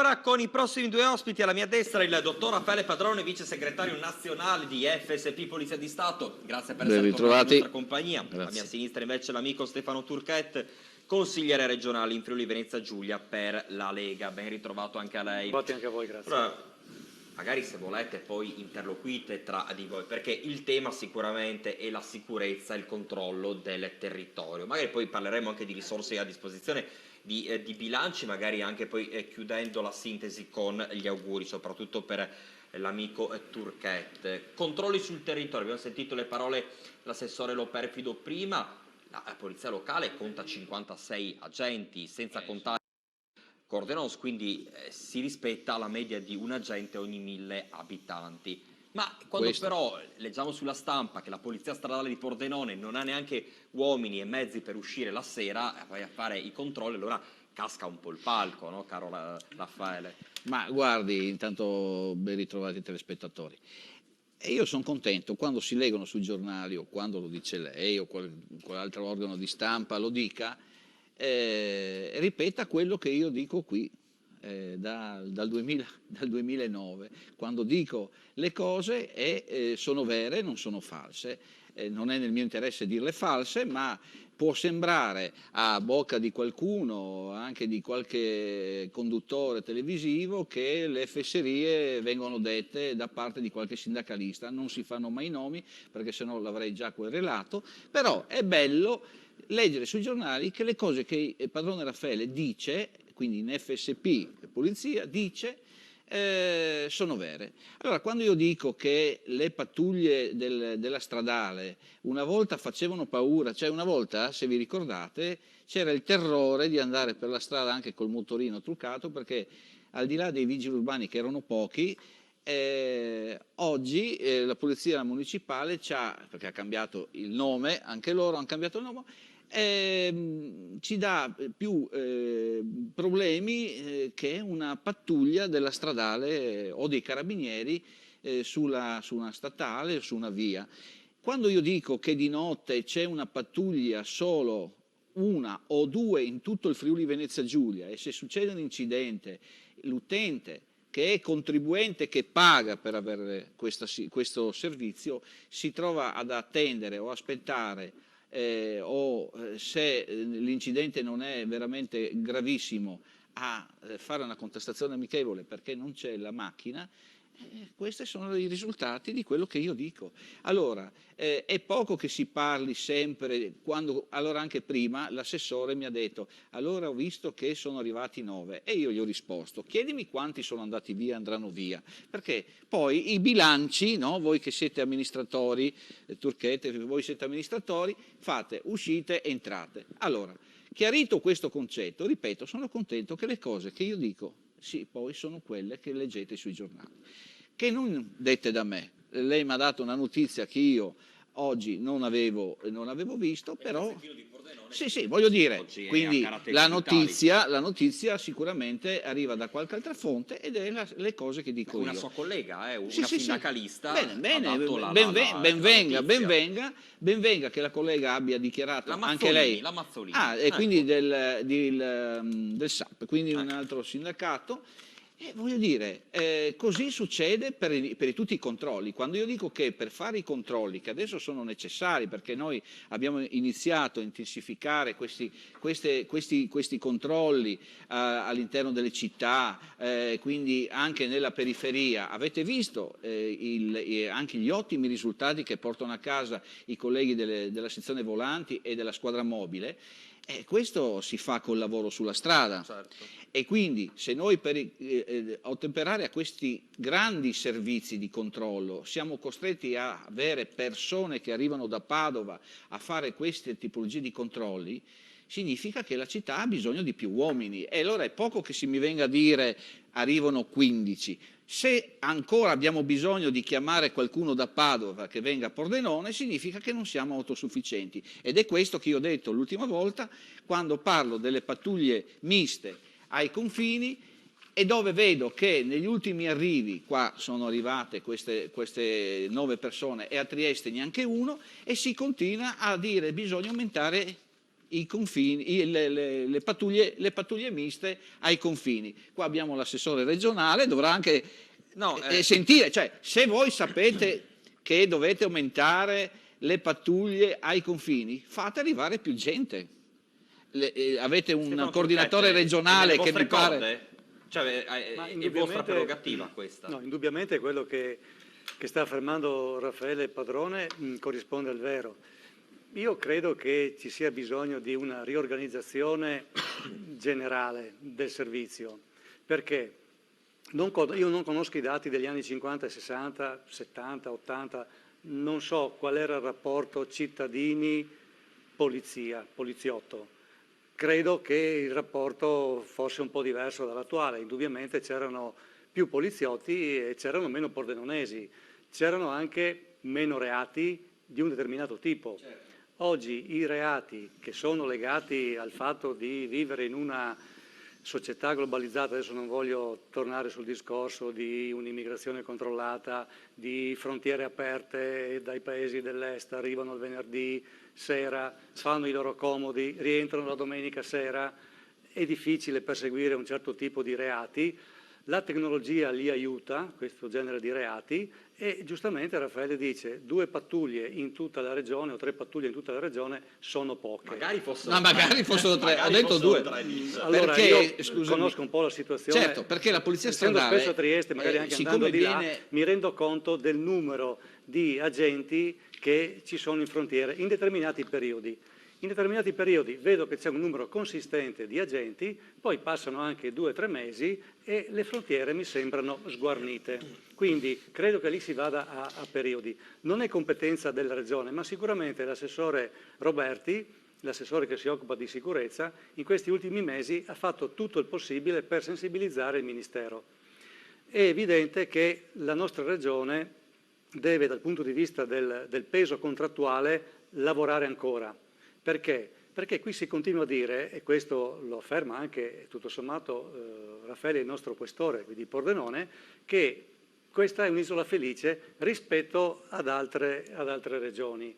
allora con i prossimi due ospiti. Alla mia destra il dottor Raffaele Padrone, vice segretario nazionale di FSP Polizia di Stato. Grazie per essere tornato in nostra compagnia. Grazie. Alla mia sinistra invece l'amico Stefano Turchet, consigliere regionale in Friuli Venezia Giulia per la Lega. Ben ritrovato anche a lei. Infatti anche a voi, grazie. Allora, magari se volete poi interloquite tra di voi, perché il tema sicuramente è la sicurezza e il controllo del territorio. Magari poi parleremo anche di risorse a disposizione, di bilanci, magari anche poi chiudendo la sintesi con gli auguri, soprattutto per l'amico Turchet. Controlli sul territorio, abbiamo sentito le parole dell'assessore Loperfido prima. La polizia locale conta 56 agenti, senza contare Cordenons, quindi si rispetta la media di un agente ogni 1000 abitanti. Ma quando però leggiamo sulla stampa che la polizia stradale di Pordenone non ha neanche uomini e mezzi per uscire la sera vai a fare i controlli, allora casca un po' il palco, no, caro Raffaele? Ma guardi, intanto ben ritrovati i telespettatori. E io sono contento quando si leggono sui giornali o quando lo dice lei o qual'altro organo di stampa lo dica, ripeta quello che io dico qui dal 2009, quando dico le cose e sono vere, non sono false. Non è nel mio interesse dirle false, ma può sembrare a bocca di qualcuno, anche di qualche conduttore televisivo, che le fesserie vengono dette da parte di qualche sindacalista. Non si fanno mai nomi, perché sennò l'avrei già querelato, però è bello leggere sui giornali che le cose che il padrone Raffaele dice, quindi in FSP Polizia, dice sono vere. Allora, quando io dico che le pattuglie della stradale una volta facevano paura, cioè una volta, se vi ricordate, c'era il terrore di andare per la strada anche col motorino truccato, perché al di là dei vigili urbani che erano pochi, oggi la polizia municipale perché ha cambiato il nome, anche loro hanno cambiato il nome, ci dà più problemi che una pattuglia della stradale o dei carabinieri su una statale o su una via. Quando io dico che di notte c'è una pattuglia solo, una o due in tutto il Friuli Venezia Giulia, e se succede un incidente l'utente che è contribuente, che paga per avere questo servizio, si trova ad attendere o aspettare o se l'incidente non è veramente gravissimo a fare una contestazione amichevole perché non c'è la macchina. Questi sono i risultati di quello che io dico. Allora, è poco che si parli sempre, allora anche prima l'assessore mi ha detto, allora ho visto che sono arrivati 9 e io gli ho risposto, chiedimi quanti sono andati via e andranno via, perché poi i bilanci, no? Voi che siete amministratori, Turchet, voi siete amministratori, fate uscite e entrate. Allora, chiarito questo concetto, ripeto, sono contento che le cose che io dico sì, poi sono quelle che leggete sui giornali, che non dette da me. Lei mi ha dato una notizia che io oggi non avevo visto, però sì, voglio dire, quindi la notizia sicuramente arriva da qualche altra fonte ed è le cose che dico io. Una sua collega, una sindacalista, ben venga che la collega abbia dichiarato anche lei. La Mazzolini. E quindi del SAP, quindi un altro sindacato. Voglio dire, così succede per tutti i controlli. Quando io dico che per fare i controlli, che adesso sono necessari, perché noi abbiamo iniziato a intensificare questi controlli all'interno delle città, quindi anche nella periferia, avete visto anche gli ottimi risultati che portano a casa i colleghi della sezione volanti e della squadra mobile. Questo si fa col lavoro sulla strada. Certo. E quindi se noi per ottemperare a questi grandi servizi di controllo siamo costretti a avere persone che arrivano da Padova a fare queste tipologie di controlli, significa che la città ha bisogno di più uomini. E allora è poco che si mi venga a dire arrivano 15. Se ancora abbiamo bisogno di chiamare qualcuno da Padova che venga a Pordenone, significa che non siamo autosufficienti. Ed è questo che io ho detto l'ultima volta quando parlo delle pattuglie miste ai confini, e dove vedo che negli ultimi arrivi, qua sono arrivate queste 9 persone e a Trieste neanche uno, e si continua a dire bisogna aumentare i confini, le pattuglie miste ai confini. Qua abbiamo l'assessore regionale, dovrà anche sentire, cioè se voi sapete che dovete aumentare le pattuglie ai confini, fate arrivare più gente. Avete un Stefano coordinatore Turchetti, regionale che mi pare... corde? Cioè, è vostra prerogativa questa? No, indubbiamente quello che sta affermando Raffaele Padrone corrisponde al vero. Io credo che ci sia bisogno di una riorganizzazione generale del servizio, perché io non conosco i dati degli anni 50, 60, 70, 80, non so qual era il rapporto cittadini-polizia, poliziotto. Credo che il rapporto fosse un po' diverso dall'attuale, indubbiamente c'erano più poliziotti e c'erano meno pordenonesi, c'erano anche meno reati di un determinato tipo. Certo. Oggi i reati che sono legati al fatto di vivere in una società globalizzata, adesso non voglio tornare sul discorso di un'immigrazione controllata, di frontiere aperte dai paesi dell'est, arrivano il venerdì sera, fanno i loro comodi, rientrano la domenica sera, è difficile perseguire un certo tipo di reati, la tecnologia li aiuta, questo genere di reati, e giustamente Raffaele dice 2 pattuglie in tutta la regione o 3 pattuglie in tutta la regione sono poche. Magari fossero, no, magari fossero 3, ho detto 2. Allora perché, io conosco un po' la situazione. Certo, perché la polizia essendo stradale... spesso a Trieste, magari anche andando di là, mi rendo conto del numero di agenti che ci sono in frontiere in determinati periodi. In determinati periodi vedo che c'è un numero consistente di agenti, poi passano anche 2 o 3 mesi e le frontiere mi sembrano sguarnite. Quindi credo che lì si vada a periodi. Non è competenza della Regione, ma sicuramente l'assessore Roberti, l'assessore che si occupa di sicurezza, in questi ultimi mesi ha fatto tutto il possibile per sensibilizzare il Ministero. È evidente che la nostra Regione deve, dal punto di vista del peso contrattuale, lavorare ancora. Perché? Perché qui si continua a dire, e questo lo afferma anche tutto sommato Raffaele, il nostro questore di Pordenone, che questa è un'isola felice rispetto ad altre regioni,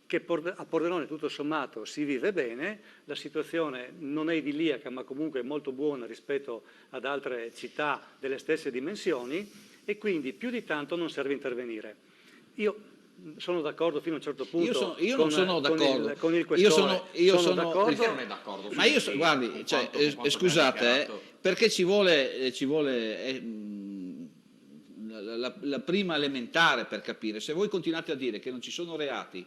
che a Pordenone tutto sommato si vive bene, la situazione non è idilliaca ma comunque è molto buona rispetto ad altre città delle stesse dimensioni e quindi più di tanto non serve intervenire. Io sono d'accordo fino a un certo punto io non sono d'accordo con il questore. Io sono d'accordo. Perché non è d'accordo? Ma io guardi, cioè, scusate, perché ci vuole la prima elementare per capire. Se voi continuate a dire che non ci sono reati,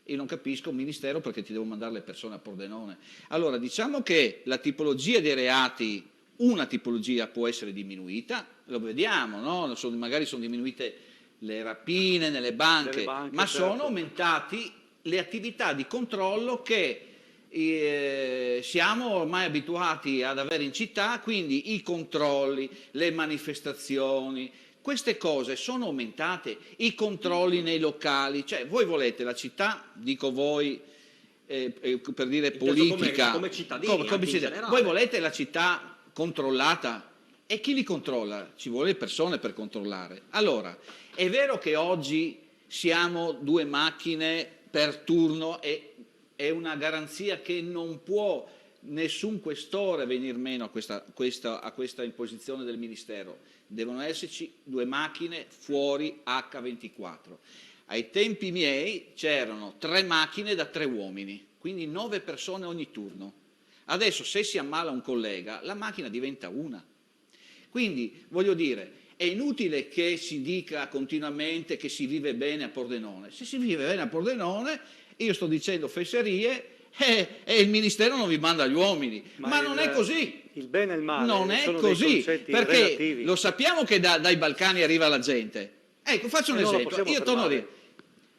io non capisco, Ministero, perché ti devo mandare le persone a Pordenone. Allora, diciamo che la tipologia dei reati, una tipologia può essere diminuita, lo vediamo, no? Magari sono diminuite le rapine nelle banche, ma certo, sono aumentati le attività di controllo che siamo ormai abituati ad avere in città, quindi i controlli, le manifestazioni, queste cose sono aumentate, i controlli nei locali, cioè voi volete la città, dico voi, per dire politica, come cittadini, voi volete la città controllata? E chi li controlla? Ci vuole le persone per controllare. Allora, è vero che oggi siamo 2 macchine per turno e è una garanzia che non può nessun questore venir meno a questa imposizione del Ministero. Devono esserci 2 macchine fuori H24. Ai tempi miei c'erano 3 macchine da 3 uomini, quindi 9 persone ogni turno. Adesso se si ammala un collega, la macchina diventa 1. Quindi, voglio dire, è inutile che si dica continuamente che si vive bene a Pordenone. Se si vive bene a Pordenone, io sto dicendo fesserie e il Ministero non vi manda gli uomini. Ma non è così. Il bene e il male non è sono così, perché relativi. Lo sappiamo che dai Balcani arriva la gente. Ecco, faccio un esempio. Io torno a dire.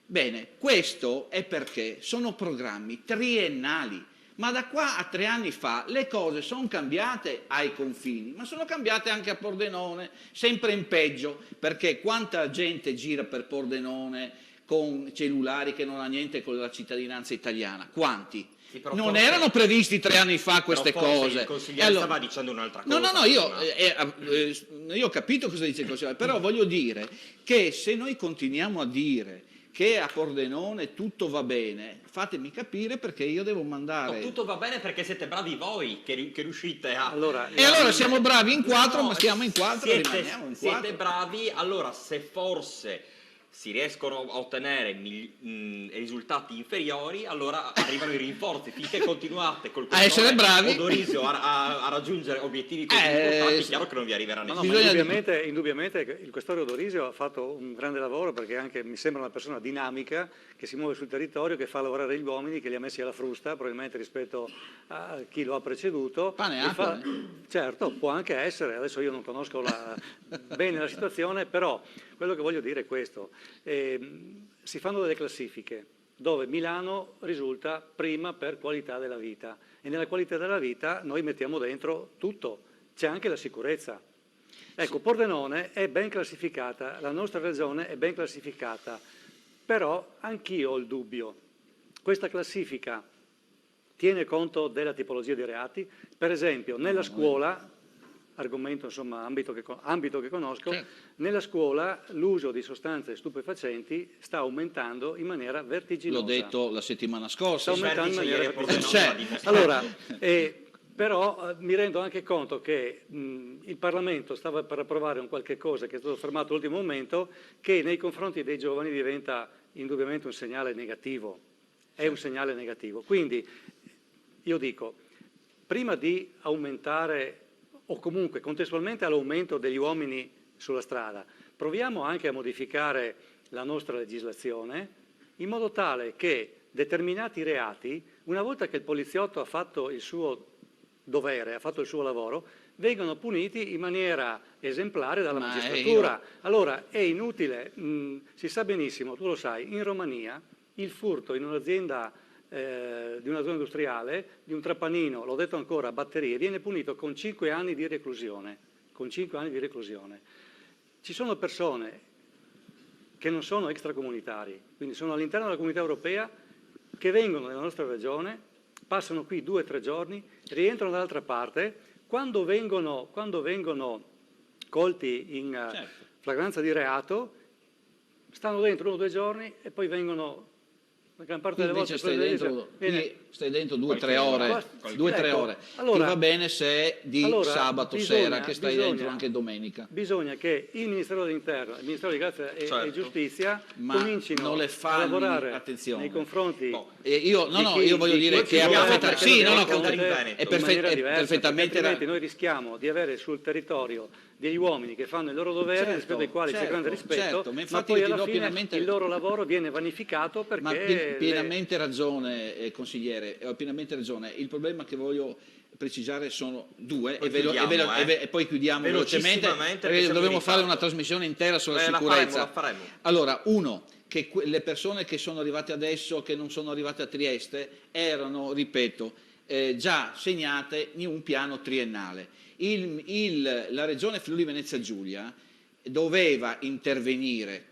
Bene, questo è perché sono programmi triennali. Ma da qua a 3 anni fa le cose sono cambiate ai confini, ma sono cambiate anche a Pordenone, sempre in peggio, perché quanta gente gira per Pordenone con cellulari che non ha niente con la cittadinanza italiana? Quanti? Sì, non erano previsti 3 anni fa queste cose. Il consigliere stava dicendo un'altra cosa. No, io ho capito cosa dice il consigliere, però voglio dire che se noi continuiamo a dire che a Pordenone tutto va bene, fatemi capire perché io devo mandare... No, tutto va bene perché siete bravi voi che riuscite a... E allora siamo bravi in 4, ma stiamo in 4 e siete, rimaniamo in 4. siete bravi, allora se forse si riescono a ottenere risultati inferiori, allora arrivano i rinforzi. Finché continuate col a essere bravi, Odorisio a raggiungere obiettivi così importanti, è chiaro che non vi arriverà nessuno. No, indubbiamente il questore Odorisio ha fatto un grande lavoro, perché anche mi sembra una persona dinamica, che si muove sul territorio, che fa lavorare gli uomini, che li ha messi alla frusta probabilmente rispetto a chi lo ha preceduto. Pane e acqua. Certo, può anche essere, adesso io non conosco bene la situazione, però quello che voglio dire è questo: si fanno delle classifiche dove Milano risulta prima per qualità della vita, e nella qualità della vita noi mettiamo dentro tutto, c'è anche la sicurezza. Ecco, Pordenone è ben classificata, la nostra regione è ben classificata, però anch'io ho il dubbio. Questa classifica tiene conto della tipologia di reati? Per esempio, nella scuola, argomento, insomma, ambito che conosco, certo, nella scuola l'uso di sostanze stupefacenti sta aumentando in maniera vertiginosa. L'ho detto la settimana scorsa. Sta aumentando in maniera vertiginosa. Allora, però mi rendo anche conto che il Parlamento stava per approvare un qualche cosa che è stato fermato all'ultimo momento, che nei confronti dei giovani diventa indubbiamente un segnale negativo. È un segnale negativo. Quindi io dico, prima di aumentare, o comunque contestualmente all'aumento degli uomini sulla strada, proviamo anche a modificare la nostra legislazione in modo tale che determinati reati, una volta che il poliziotto ha fatto il suo dovere, ha fatto il suo lavoro, vengono puniti in maniera esemplare dalla magistratura. Allora è inutile, si sa benissimo, tu lo sai, in Romania il furto in un'azienda di una zona industriale, di un trapanino, l'ho detto ancora, a batterie, viene punito con 5 anni di reclusione. Con 5 anni di reclusione. Ci sono persone che non sono extracomunitari, quindi sono all'interno della comunità europea, che vengono nella nostra regione, passano qui 2 o 3 giorni, rientrano dall'altra parte, quando vengono colti in flagranza di reato, stanno dentro 1 o 2 giorni e poi vengono... La gran parte delle volte stai dentro 2 o 3 ore, 2 o 3 ore. Allora, ti va bene se è di sabato sera, che stai dentro anche domenica. Bisogna che il Ministero dell'Interno, il Ministero di Grazia e Giustizia comincino a lavorare nei confronti io voglio dire che è perfettamente altrimenti noi rischiamo di avere sul territorio degli uomini che fanno il loro dovere, rispetto ai quali c'è grande rispetto, ma poi alla fine il loro lavoro viene vanificato perché... Pienamente ragione, consigliere, ho pienamente ragione. Il problema che voglio precisare sono 2 e poi chiudiamo velocemente, perché dovremo fare una trasmissione intera sulla sicurezza. La faremo. Allora, uno, che le persone che sono arrivate adesso, che non sono arrivate a Trieste, erano, ripeto, già segnate in un piano triennale. La regione Friuli Venezia Giulia doveva intervenire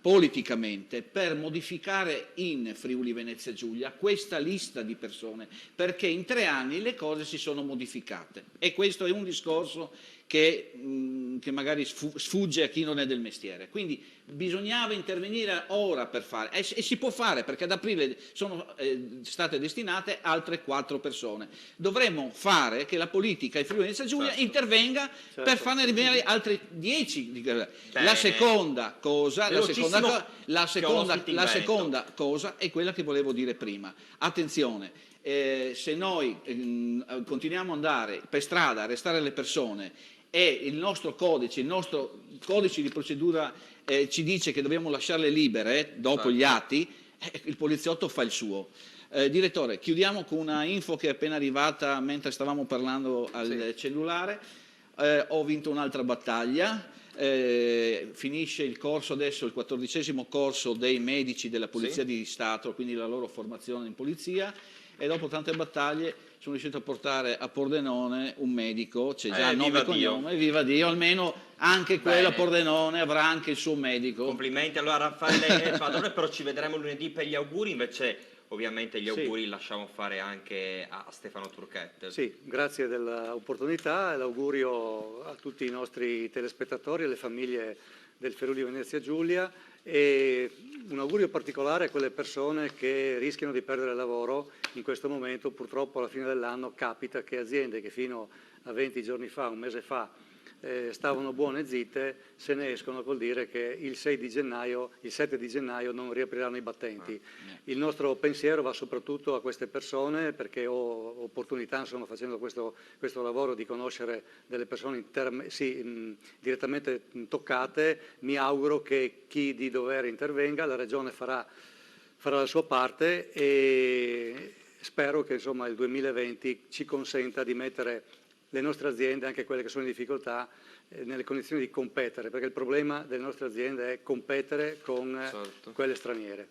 politicamente per modificare in Friuli Venezia Giulia questa lista di persone, perché in 3 anni le cose si sono modificate, e questo è un discorso che magari sfugge a chi non è del mestiere. Quindi bisognava intervenire ora per fare, e si può fare, perché ad aprile sono state destinate altre 4 persone. Dovremmo fare che la politica e Friuli Venezia Giulia intervenga per farne arrivare altri 10. La seconda cosa è quella che volevo dire prima. Attenzione, se noi continuiamo ad andare per strada a arrestare le persone e il nostro codice di procedura ci dice che dobbiamo lasciarle libere dopo gli atti, il poliziotto fa il suo. Direttore, chiudiamo con una info che è appena arrivata mentre stavamo parlando al cellulare. Ho vinto un'altra battaglia. Finisce il corso adesso, il 14° corso dei medici della Polizia di Stato, quindi la loro formazione in polizia, e dopo tante battaglie sono riuscito a portare a Pordenone un medico, c'è già nome e cognome, viva Dio, almeno anche quello a Pordenone avrà anche il suo medico. Complimenti allora a Raffaele Padrone, però ci vedremo lunedì per gli auguri, invece ovviamente gli auguri li lasciamo fare anche a Stefano Turchette. Sì, grazie dell'opportunità e l'augurio a tutti i nostri telespettatori e alle famiglie del Friuli Venezia Giulia, e un augurio particolare a quelle persone che rischiano di perdere il lavoro in questo momento. Purtroppo alla fine dell'anno capita che aziende che fino a 20 giorni fa, un mese fa, stavano buone e zitte, se ne escono, vuol dire che il 7 di gennaio non riapriranno i battenti. Il nostro pensiero va soprattutto a queste persone, perché ho opportunità, insomma, facendo questo lavoro, di conoscere delle persone direttamente toccate. Mi auguro che chi di dovere intervenga, la Regione farà la sua parte, e spero che, insomma, il 2020 ci consenta di mettere le nostre aziende, anche quelle che sono in difficoltà, nelle condizioni di competere, perché il problema delle nostre aziende è competere con quelle straniere.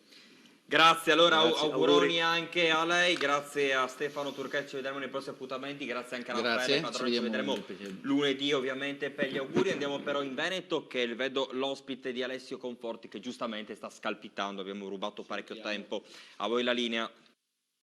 Grazie, allora auguroni anche a lei, grazie a Stefano Turchet, ci vedremo nei prossimi appuntamenti, grazie anche a Raffaele Padrone, ci vedremo lunedì ovviamente per gli auguri. Andiamo però in Veneto, che vedo l'ospite di Alessio Conforti che giustamente sta scalpitando, abbiamo rubato parecchio tempo, a voi la linea.